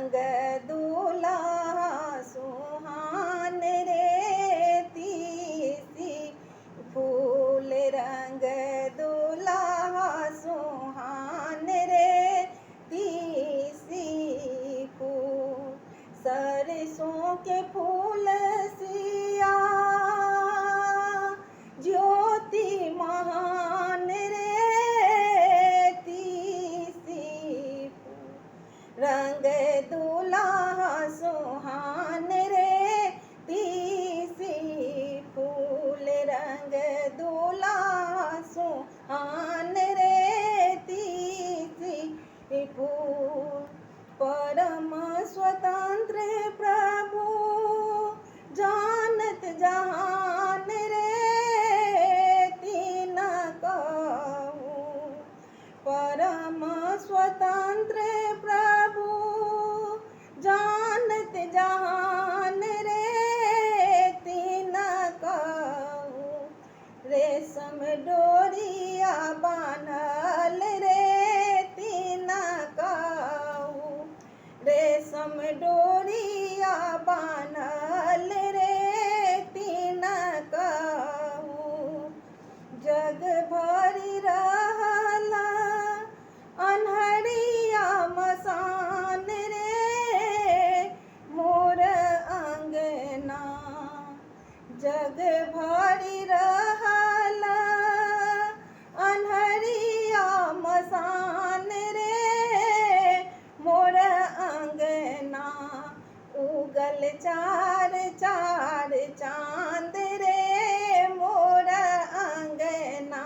रंग दुल्हा सुहान रे तीसी फूल रंग दुल्हा सुहान रे तीसी फूल सरसों के फूल सिया ज्योति महान रे तीसी फूल रंग दुल्हा सुहान रे तीसी फूल रंग दुल्हा सुहान रे तीसी फूल परम स्वतंत्र प्रभु जानत जहान रे तीन कहूँ परम स्वतंत्र प्रभु जानत जहान रे तीन कहूँ रेशम डोरिया बान्हल रे तीन कहूँ रेशम डोरिया बान्हल रे तीन कहूँ जग भरी रहला अन्हरिया मसान रे मोर अंगना जग भरी रहला अन्हरिया मसान रे मोर अंगना उगल चार चार चांद रे मोर अंगना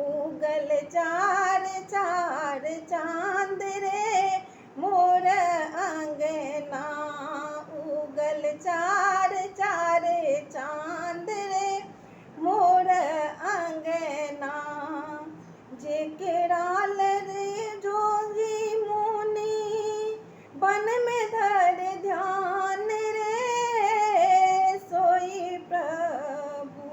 उगल चार चार चांद रे मोर अंगना उगल चार चार चांद रे मोर अंगना जेकराल रे जोगी मुनि बन में धर ध्यान रे सोई प्रभु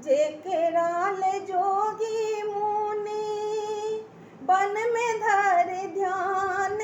जेकराल जोगी मुनि बन में धर ध्यान